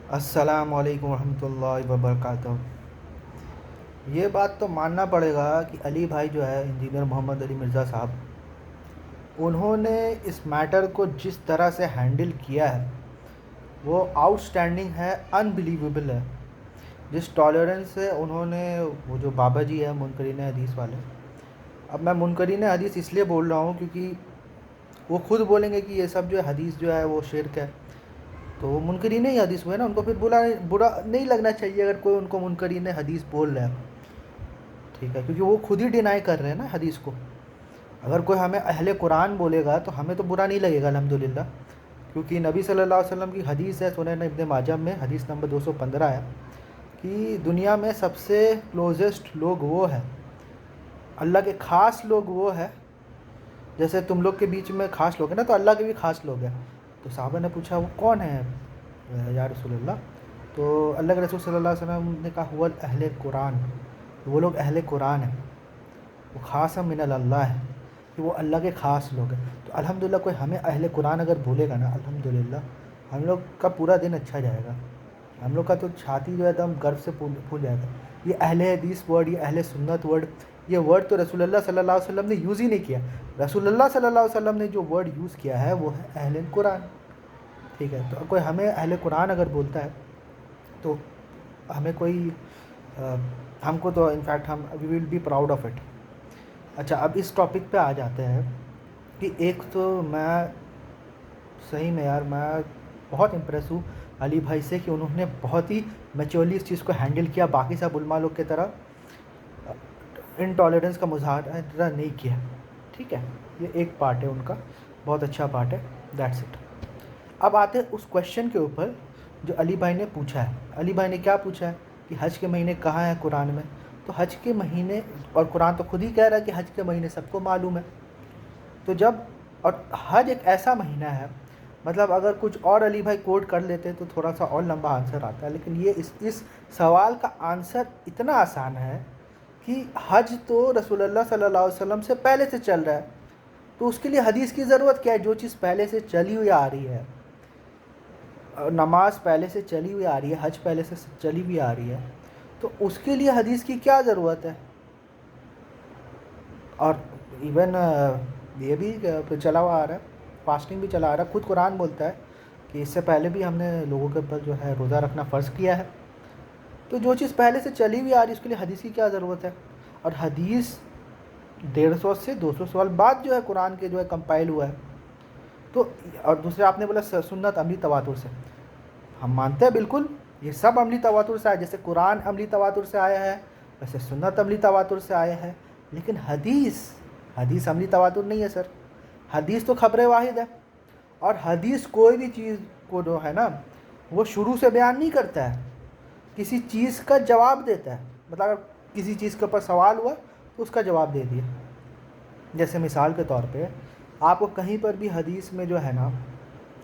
السلام علیکم ورحمۃ اللہ وبرکاتہ۔ یہ بات تو ماننا پڑے گا کہ علی بھائی جو ہے انجینئر محمد علی مرزا صاحب، انہوں نے اس میٹر کو جس طرح سے ہینڈل کیا ہے وہ آؤٹ اسٹینڈنگ ہے، انبلیویبل ہے۔ جس ٹالرنس سے انہوں نے، وہ جو بابا جی ہے منکرین حدیث والے، اب میں منکرین حدیث اس لیے بول رہا ہوں کیونکہ وہ خود بولیں گے کہ یہ سب جو ہے حدیث جو ہے وہ شرک ہے، تو وہ منکرین ہی حدیث ہوئے نا، ان کو پھر برا نہیں لگنا چاہیے اگر کوئی ان کو منکرین حدیث بول رہا ہے، ٹھیک ہے، کیونکہ وہ خود ہی ڈینائی کر رہے ہیں نا حدیث کو۔ اگر کوئی ہمیں اہل قرآن بولے گا تو ہمیں تو برا نہیں لگے گا الحمدللہ، کیونکہ نبی صلی اللہ علیہ وسلم کی حدیث ہے، سنن ابن ماجہ میں حدیث نمبر 215 ہے کہ دنیا میں سب سے کلوزسٹ لوگ وہ ہے، اللہ کے خاص لوگ وہ ہے، جیسے تم لوگ کے بیچ میں خاص لوگ ہیں نا، تو اللہ کے بھی خاص لوگ ہیں۔ تو صحابہ نے پوچھا وہ کون ہے یا رسول اللہ؟ تو اللہ کے رسول صلی اللہ علیہ وسلم نے کہا ہوا اہل قرآن، وہ لوگ اہل قرآن ہیں، وہ خاص من اللہ ہے، کہ وہ اللہ کے خاص لوگ ہیں۔ تو الحمدللہ کوئی ہمیں اہل قرآن اگر بولے گا نا، الحمدللہ ہم لوگ کا پورا دن اچھا جائے گا، ہم لوگ کا تو چھاتی جو ہے ایک دم گرو سے پھول جائے گا۔ یہ اہل حدیث ورڈ، یہ اہل سنت ورڈ، یہ ورڈ تو رسول اللہ صلی اللہ علیہ وسلم نے یوز ہی نہیں کیا۔ رسول اللہ صلی اللہ علیہ وسلم نے جو ورڈ یوز کیا ہے وہ ہے اہل قرآن، ٹھیک ہے۔ تو کوئی ہمیں اہل قرآن اگر بولتا ہے تو ہمیں کوئی ہم کو تو انفیکٹ ہم we will be proud of it. اچھا، اب اس ٹاپک پہ آ جاتے ہیں کہ ایک تو میں صحیح میں یار میں بہت امپریس ہوں علی بھائی سے کہ انہوں نے بہت ہی میچورلی اس چیز کو ہینڈل کیا، باقی سب علماء لوگ کی طرح انٹالرنس کا مظاہرہ نہیں کیا، ٹھیک ہے۔ یہ ایک پارٹ ہے ان کا، بہت اچھا پارٹ ہے، دیٹس اٹ۔ اب آتے ہیں اس کویشچن کے اوپر جو علی بھائی نے پوچھا ہے۔ علی بھائی نے کیا پوچھا ہے کہ حج کے مہینے کہاں ہیں قرآن میں؟ تو حج کے مہینے، اور قرآن تو خود ہی کہہ رہا ہے کہ حج کے مہینے سب کو معلوم ہے، تو جب، اور حج ایک ایسا مہینہ ہے، مطلب اگر کچھ اور علی بھائی کوٹ کر لیتے تو تھوڑا سا اور لمبا آنسر آتا ہے، لیکن یہ اس سوال کا آنسر اتنا آسان ہے کہ حج تو رسول اللہ صلی اللہ علیہ وسلم سے پہلے سے چل رہا ہے، تو اس کے لیے حدیث کی ضرورت کیا ہے؟ جو چیز پہلے سے چلی ہوئی آ رہی ہے، نماز پہلے سے چلی ہوئی آ رہی ہے، حج پہلے سے چلی ہوئی آ رہی ہے، تو اس کے لیے حدیث کی کیا ضرورت ہے؟ اور ایون یہ بھی چلا ہوا آ رہا ہے، فاسٹنگ بھی چلا آ رہا ہے، خود قرآن بولتا ہے کہ اس سے پہلے بھی ہم نے لوگوں کے اوپر جو ہے روزہ رکھنا فرض کیا ہے، تو جو چیز پہلے سے چلی ہوئی آ رہی ہے اس کے لیے حدیث کی کیا ضرورت ہے؟ اور حدیث 150 سے 200 سال بعد جو ہے قرآن کے جو ہے کمپائل ہوا ہے، تو اور دوسرے آپ نے بولا سنت عملی تواتر سے، ہم مانتے ہیں بالکل یہ سب عملی تواتر سے آیا، جیسے قرآن عملی تواتر سے آیا ہے ویسے سنت عملی تواتر سے آیا ہے، لیکن حدیث عملی تواتر نہیں ہے سر۔ حدیث تو خبر واحد ہے، اور حدیث کوئی بھی چیز کو جو ہے نا وہ شروع سے بیان نہیں کرتا ہے، کسی چیز کا جواب دیتا ہے، مطلب اگر کسی چیز کے اوپر سوال ہوا تو اس کا جواب دے دیا۔ جیسے مثال کے طور پہ آپ کو کہیں پر بھی حدیث میں جو ہے نا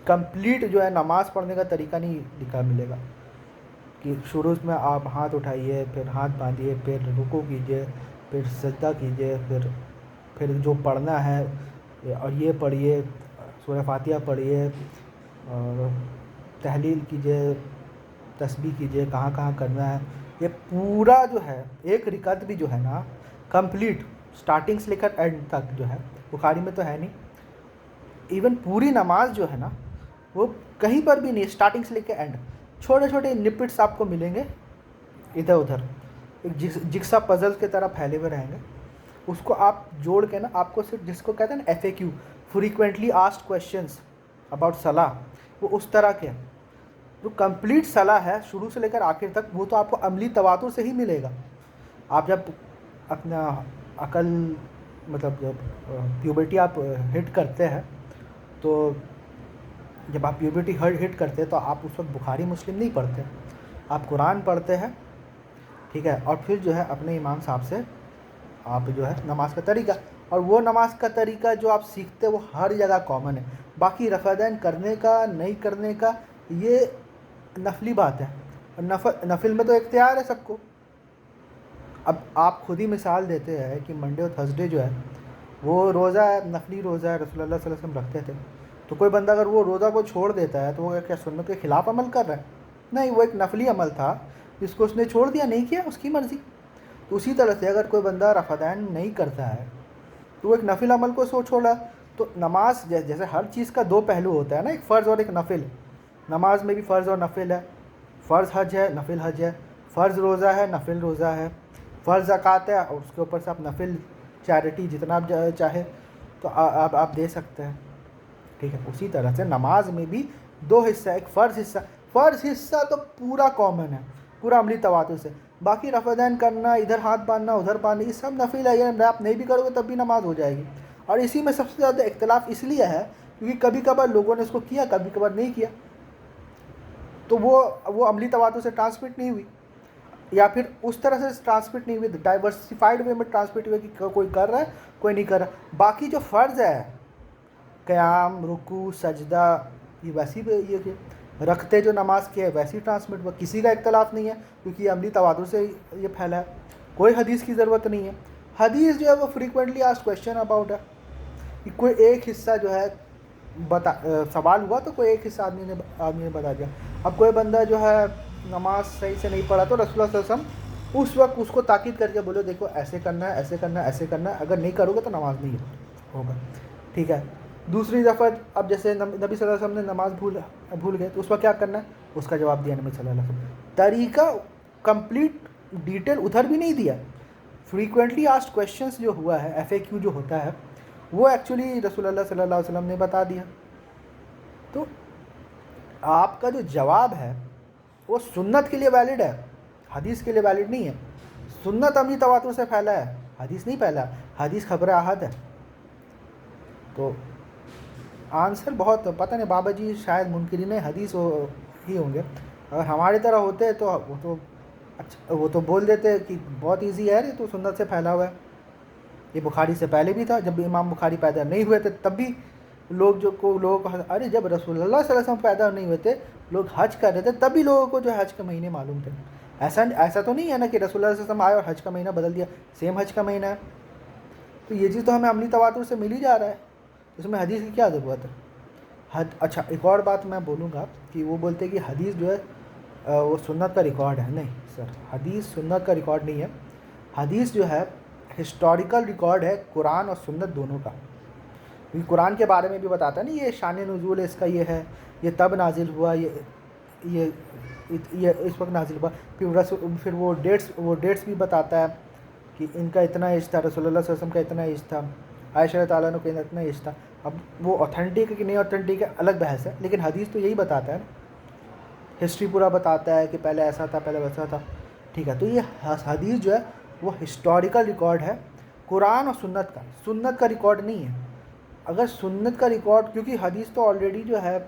کمپلیٹ جو ہے نماز پڑھنے کا طریقہ نہیں لکھا ملے گا کہ شروع میں آپ ہاتھ اٹھائیے، پھر ہاتھ باندھیے، پھر رکوع کیجیے، پھر سجدہ کیجیے، پھر جو پڑھنا ہے اور یہ پڑھیے، سورہ فاتحہ پڑھیے اور تحلیل کیجیے، تسبیح کیجیے، کہاں کہاں کرنا ہے، یہ پورا جو ہے ایک رکعت بھی جو ہے نا کمپلیٹ سٹارٹنگ سے لے کر اینڈ تک جو ہے، بخاری میں تو ہے نہیں، ایون پوری نماز جو ہے نا وہ کہیں پر بھی نہیں، سٹارٹنگ سے لے کے اینڈ چھوٹے چھوٹے نپٹس آپ کو ملیں گے ادھر ادھر، ایک جگسا پزل کی طرح پھیلے ہوئے رہیں گے، اس کو آپ جوڑ کے نا آپ کو صرف، جس کو کہتے ہیں نا F A Q, frequently asked questions about صلاح، وہ اس طرح کے جو کمپلیٹ صلاح ہے شروع سے لے کر آخر تک، وہ تو آپ کو عملی تواتر سے ہی ملے گا۔ آپ جب اپنا عقل، مطلب جب پیوبرٹی آپ ہٹ کرتے ہیں، تو جب آپ پیوبرٹی ہٹ کرتے ہیں تو آپ اس وقت بخاری مسلم نہیں پڑھتے، آپ قرآن پڑھتے ہیں، ٹھیک ہے، اور پھر جو ہے اپنے امام صاحب سے آپ جو ہے نماز کا طریقہ، اور وہ نماز کا طریقہ جو آپ سیکھتے وہ ہر جگہ کامن ہے، باقی رفع دین کرنے کا نہیں کرنے کا یہ نفلی بات ہے، اور نفل میں تو اختیار ہے سب کو۔ اب آپ خود ہی مثال دیتے ہیں کہ منڈے اور تھرسڈے جو ہے وہ روزہ ہے، نفلی روزہ ہے، رسول اللہ صلی اللہ علیہ وسلم رکھتے تھے، تو کوئی بندہ اگر وہ روزہ کو چھوڑ دیتا ہے تو وہ کیا سنت کے خلاف عمل کر رہا ہے؟ नहीं, वो एक नफली अमल था जिसको उसने छोड़ दिया, नहीं किया, उसकी मर्ज़ी। तो उसी तरह से अगर कोई बंदा रफ़ादैन नहीं करता है तो वो एक नफिल अमल को छोड़ा। तो नमाज जैसे हर चीज़ का दो पहलू होता है ना, एक फ़र्ज़ और एक नफिल। नमाज में भी फ़र्ज़ और नफिल है। फ़र्ज़ हज है, नफिल हज है। फ़र्ज़ रोज़ा है, नफिल रोज़ा है। फ़र्ज़ ज़कात है और उसके ऊपर से आप नफिल चैरिटी जितना आप चाहे तो आप दे सकते हैं, ठीक है। उसी तरह से नमाज में भी दो हिस्सा, एक फ़र्ज़ हिस्सा तो पूरा कॉमन है, पूरा अमली तवातुर से। बाकी रफ़ादैन करना, इधर हाथ बांधना उधर बांधना, ये सब नफिल है, ये आप नहीं भी करोगे तब भी नमाज हो जाएगी। और इसी में सबसे ज़्यादा इख्तिलाफ़ इसलिए है क्योंकि कभी कभार लोगों ने इसको किया, कभी कभार नहीं किया, तो वो अमली तवातुर से ट्रांसमिट नहीं हुई, या फिर उस तरह से ट्रांसमिट नहीं हुई, डाइवर्सिफाइड वे में ट्रांसमिट हुई कि कोई कर रहा है कोई नहीं कर रहा। बाकी जो फ़र्ज़ है, क़याम, रुकू, सजदा, ये वैसी ये रखते जो नमाज के है वैसी ट्रांसमिट हुआ, किसी का इख्तलाफ नहीं है क्योंकि अमली तवातुर से ये फैला है। कोई हदीस की ज़रूरत नहीं है। हदीस जो है वो फ्रीक्वेंटली आस्क्ड क्वेश्चन अबाउट है कि कोई एक हिस्सा जो है सवाल हुआ तो कोई एक हिस्सा आदमी ने बता दिया। अब कोई बंदा जो है नमाज सही से नहीं पढ़ा तो रसूलुल्लाह सल्लल्लाहु अलैहि वसल्लम उस वक्त उसको ताकीद करके बोलो, देखो ऐसे करना है, ऐसे करना है, ऐसे करना है, अगर नहीं करोगे तो नमाज नहीं होगा, ठीक है। दूसरी दफ़ा अब जैसे नबी सल्लल्लाहु अलैहि वसल्लम ने नमाज भूल गए तो उसका क्या करना है, उसका जवाब दिया नबी सल्लल्लाहु अलैहि वसल्लम। तरीका कंप्लीट डिटेल उधर भी नहीं दिया। फ्रीक्वेंटली आस्क्ड क्वेश्चंस जो हुआ है, FAQ जो होता है, वो एक्चुअली रसूलुल्लाह सल्लल्लाहु अलैहि वसल्लम ने बता दिया। तो आपका जो जवाब है वो सुन्नत के लिए वैलिड है, हदीस के लिए वैलिड नहीं है। सुन्नत अमली तवातुर से फैला है, हदीस नहीं फैला, हदीस खबर आहद है। तो आंसर बहुत, पता नहीं, बाबा जी शायद मुनकिरीन हदीस ही होंगे। अगर हमारी तरह होते तो वो तो बोल देते कि बहुत इजी है, ये तो सुन्नत से फैला हुआ है। ये बुखारी से पहले भी था, जब इमाम बुखारी पैदा नहीं हुए थे तब भी लोगों को अरे जब रसूलुल्लाह सल्लल्लाहु अलैहि वसल्लम पैदा नहीं हुए थे, लोग हज कर रहे थे, तभी लोगों को जो हज के महीने मालूम थे। ऐसा तो नहीं है ना कि रसूलुल्लाह सल्लल्लाहु अलैहि वसल्लम आए और हज का महीना बदल दिया, सेम हज का महीना है। तो ये चीज़ तो हमें अमली तवातुर से मिल ही जा रहा है, इसमें हदीस की क्या ज़रूरत है। अच्छा, एक और बात मैं बोलूँगा कि वो बोलते हैं कि हदीस जो है वो सुन्नत का रिकॉर्ड है। नहीं सर, हदीस सुन्नत का रिकॉर्ड नहीं है। हदीस जो है हिस्टोरिकल रिकॉर्ड है, कुरान और सुन्नत दोनों का। क्योंकि कुरान के बारे में भी बताता है ना, ये शान नुज़ूल है इसका, ये है, ये तब नाजिल हुआ, ये इस वक्त नाजिल हुआ। फिर वो डेट्स भी बताता है कि इनका इतना एज था, रसूलुल्लाह सल्लल्लाहु अलैहि वसल्लम का इतना एज था, आयशा ताला अन्हा का इतना एज था। अब वो ऑथेंटिक है कि नहीं ऑथेंटिक है अलग बहस है, लेकिन हदीस तो यही बताता है, हिस्ट्री पूरा बताता है कि पहले ऐसा था, पहले वैसा था, ठीक है। तो ये हदीस जो है वो हिस्टोरिकल रिकॉर्ड है, कुरान और सुन्नत का रिकॉर्ड नहीं है। अगर सुन्नत का रिकॉर्ड, क्योंकि हदीस तो ऑलरेडी जो है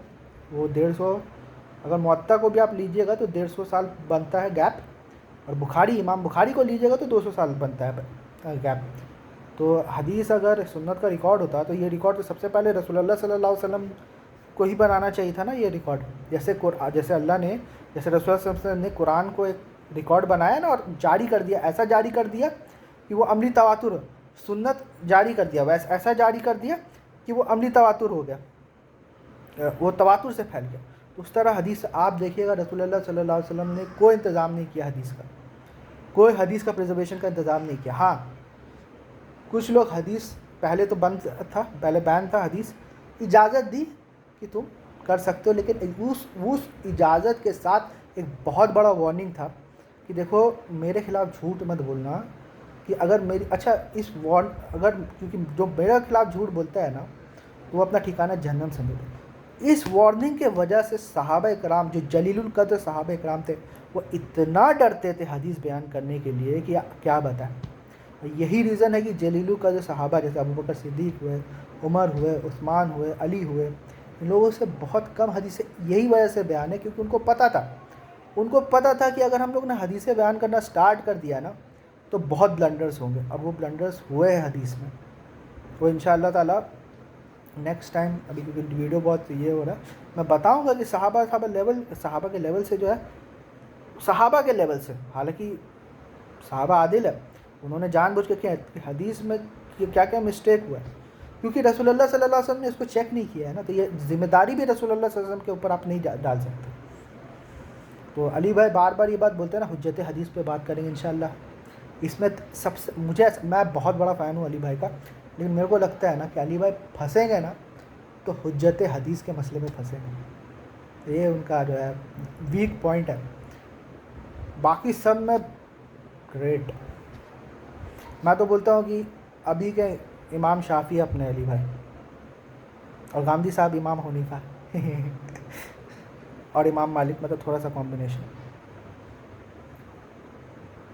वो 150, अगर मुअत्ता को भी आप लीजिएगा तो 150 साल बनता है गैप, और इमाम बुखारी को लीजिएगा तो 200 साल बनता है गैप। तो हदीस अगर सुन्नत का रिकॉर्ड होता तो ये रिकॉर्ड तो सबसे पहले रसूलुल्लाह सल्लल्लाहु अलैहि वसल्लम को ही बनाना चाहिए था ना, ये रिकॉर्ड। जैसे अल्लाह ने, जैसे रसूलुल्लाह सल्लल्लाहु अलैहि वसल्लम ने कुरान को एक रिकॉर्ड बनाया ना और जारी कर दिया, ऐसा जारी कर दिया कि वो अमली तवातुर, सुन्नत जारी कर दिया वैसा, ऐसा जारी कर दिया कि वो अमली तवातुर हो गया, वो तवातुर से फैल गया। तो उस तरह हदीस आप देखिएगा, रसूलुल्लाह सल्लल्लाहु अलैहि वसल्लम ने कोई इंतज़ाम नहीं किया हदीस का, कोई हदीस का प्रिजर्वेशन का इंतज़ाम नहीं किया। हाँ, कुछ लोग हदीस पहले तो बंद था, पहले बैन था, हदीस इजाज़त दी कि तुम कर सकते हो, लेकिन उस इजाज़त के साथ एक बहुत बड़ा वार्निंग था कि देखो मेरे खिलाफ़ झूठ मत बोलना, कि अगर मेरी क्योंकि जो मेरे खिलाफ़ झूठ बोलता है ना तो वो अपना ठिकाना जहन्नम समझे। इस वार्निंग के वजह से सहाबा इकराम, जो जलीलुल कद्र सहाबा इकराम थे, वो इतना डरते थे हदीस बयान करने के लिए कि क्या बताएं। यही रीज़न है कि जलीलुल कद्र सहाबा जैसे अबू बकर सिद्दीक़ हुए, उमर हुए, उस्मान हुए, अली हुए, इन लोगों से बहुत कम हदीसें यही वजह से बयान है क्योंकि उनको पता था कि अगर हम लोग ने हदीसें बयान करना स्टार्ट कर दिया ना तो बहुत ब्लंडर्स होंगे, और वो ब्लंडर्स हुए हैं हदीस में। तो इंशाअल्लाह ताला नेक्स्ट टाइम, अभी क्योंकि वीडियो बहुत ये हो रहा है, मैं बताऊंगा कि सहाबा के लेवल से जो है, सहाबा के लेवल से, हालांकि सहाबा आदिल है, उन्होंने जानबूझ के किया, हदीस में क्या क्या मिस्टेक हुआ है, क्योंकि रसूलुल्लाह सल्लल्लाहु अलैहि वसल्लम ने इसको चेक नहीं किया है ना, तो ये जिम्मेदारी भी रसूलुल्लाह सल्लल्लाहु अलैहि वसल्लम के ऊपर आप नहीं डाल सकते। تو علی بھائی بار بار یہ بات بولتے ہیں نا حجت حدیث پہ بات کریں گے انشاءاللہ. اس میں سب سے میں بہت بڑا فین ہوں علی بھائی کا، لیکن میرے کو لگتا ہے نا کہ علی بھائی پھنسیں گے نا تو حجت حدیث کے مسئلے میں پھنسیں گے. یہ ان کا جو ہے ویک پوائنٹ ہے. باقی سب میں گریٹ. میں تو بولتا ہوں کہ ابھی کے امام شافعی اپنے علی بھائی، اور گاندھی صاحب امام حنیفہ اور امام مالک میں تو تھوڑا سا کمبینیشن.